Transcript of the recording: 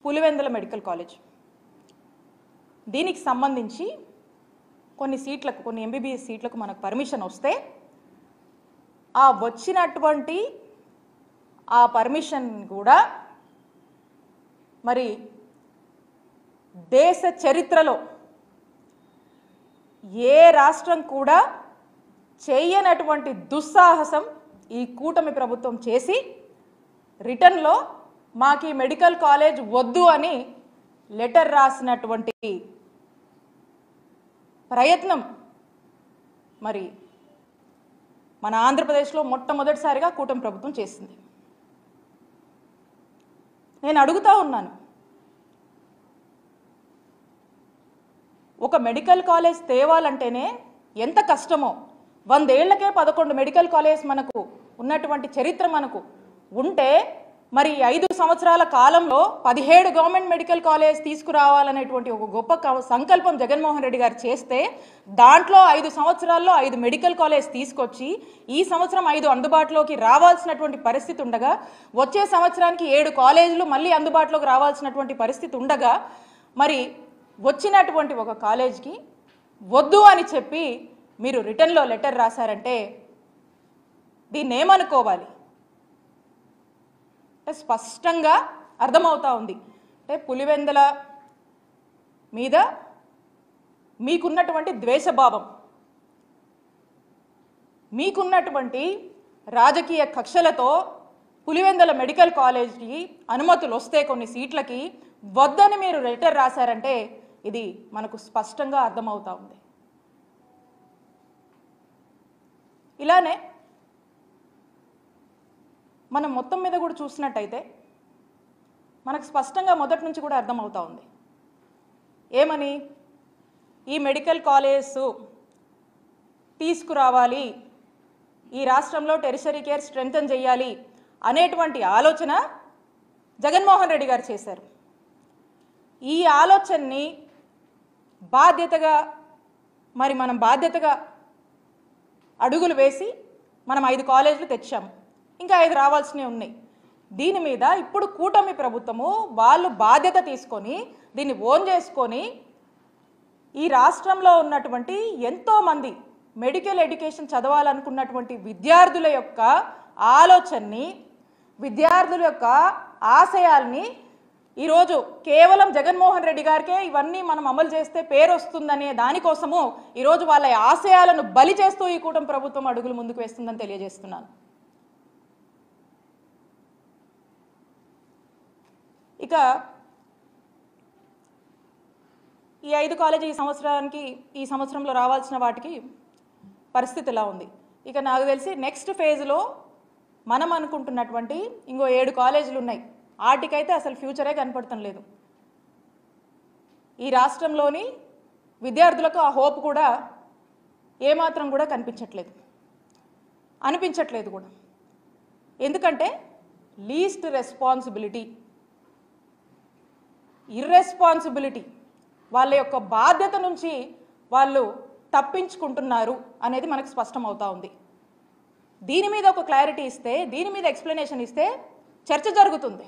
Pulivendula medical college దీనికి సంబంధించి కొన్ని సీట్లకు కొన్ని ఎంబీబీఎస్ సీట్లకు మనకు పర్మిషన్ వస్తే ఆ వచ్చినటువంటి ఆ పర్మిషన్ కూడా మరి దేశ చరిత్రలో ఏ రాష్ట్రం కూడా చేయనటువంటి దుస్సాహసం ఈ కూటమి ప్రభుత్వం చేసి రిటర్న్లో మాకు ఈ మెడికల్ కాలేజ్ వద్దు అని లెటర్ రాసినటువంటి ప్రయత్నం మరి మన ఆంధ్రప్రదేశ్లో మొట్టమొదటిసారిగా కూటమి ప్రభుత్వం చేసింది. నేను అడుగుతా ఉన్నాను, ఒక మెడికల్ కాలేజ్ తేవాలంటేనే ఎంత కష్టమో, 100 ఏళ్లకే 11 మెడికల్ కాలేజ్ మనకు ఉన్నటువంటి చరిత్ర మనకు ఉంటే మరి 5 సంవత్సరాల కాలంలో 17 గవర్నమెంట్ మెడికల్ కాలేజ్ తీసుకురావాలనేటువంటి ఒక గొప్ప సంకల్పం జగన్మోహన్ రెడ్డి గారు చేస్తే దాంట్లో 5 సంవత్సరాల్లో 5 మెడికల్ కాలేజ్ తీసుకొచ్చి ఈ సంవత్సరం 5 అందుబాటులోకి రావాల్సినటువంటి పరిస్థితి ఉండగా వచ్చే సంవత్సరానికి 7 కాలేజీలు మళ్ళీ అందుబాటులోకి రావాల్సినటువంటి పరిస్థితి ఉండగా మరి వచ్చినటువంటి ఒక కాలేజ్కి వద్దు అని చెప్పి మీరు రిటర్న్లో లెటర్ రాశారంటే దీన్ని ఏమనుకోవాలి? స్పష్టంగా అర్థమవుతా ఉంది. అంటే పులివెందుల మీద మీకున్నటువంటి ద్వేషభావం, మీకున్నటువంటి రాజకీయ కక్షలతో పులివెందుల మెడికల్ కాలేజ్కి అనుమతులు వస్తే కొన్ని సీట్లకి వద్దని మీరు లెటర్ రాశారంటే ఇది మనకు స్పష్టంగా అర్థమవుతా ఉంది. ఇలానే మనం మొత్తం మీద కూడా చూసినట్టయితే మనకు స్పష్టంగా మొదటి నుంచి కూడా అర్థమవుతా ఉంది. ఏమని? ఈ మెడికల్ కాలేజ్ తీసుకురావాలి, ఈ రాష్ట్రంలో టెరిషరీ కేర్ స్ట్రెంథన్ చేయాలి అనేటువంటి ఆలోచన జగన్మోహన్ రెడ్డి గారు చేశారు. ఈ ఆలోచనని బాధ్యతగా మనం బాధ్యతగా అడుగులు వేసి మనం 5 కాలేజీలు తెచ్చాము, ఇంకా 5 రావాల్సినవి ఉన్నాయి. దీని మీద ఇప్పుడు కూటమి ప్రభుత్వము వాళ్ళు బాధ్యత తీసుకొని దీన్ని ఓన్ చేసుకొని ఈ రాష్ట్రంలో ఉన్నటువంటి ఎంతోమంది మెడికల్ ఎడ్యుకేషన్ చదవాలనుకున్నటువంటి విద్యార్థుల యొక్క ఆలోచనని, విద్యార్థుల యొక్క ఆశయాల్ని ఈరోజు కేవలం జగన్మోహన్ రెడ్డి గారికే ఇవన్నీ మనం అమలు చేస్తే పేరు వస్తుందనే దానికోసము ఈరోజు వాళ్ళ ఆశయాలను బలి చేస్తూ ఈ కూటమి ప్రభుత్వం అడుగులు ముందుకు వేస్తుందని తెలియజేస్తున్నాను. ఇక ఈ 5 కాలేజీ ఈ సంవత్సరంలో రావాల్సిన వాటికి పరిస్థితి ఎలా ఉంది? ఇక నాకు తెలిసి నెక్స్ట్ ఫేజ్లో మనం అనుకుంటున్నటువంటి ఇంకో 7 కాలేజీలు ఉన్నాయి. వాటికైతే అసలు ఫ్యూచరే కనపడటం లేదు. ఈ రాష్ట్రంలోని విద్యార్థులకు ఆ హోప్ కూడా ఏమాత్రం కూడా అనిపించట్లేదు కూడా. ఎందుకంటే లీస్ట్ ఇర్రెస్పాన్సిబిలిటీ వాళ్ళ యొక్క బాధ్యత నుంచి వాళ్ళు తప్పించుకుంటున్నారు అనేది మనకు స్పష్టమవుతా ఉంది. దీని మీద ఒక క్లారిటీ ఇస్తే, దీని మీద ఎక్స్ప్లెనేషన్ ఇస్తే చర్చ జరుగుతుంది.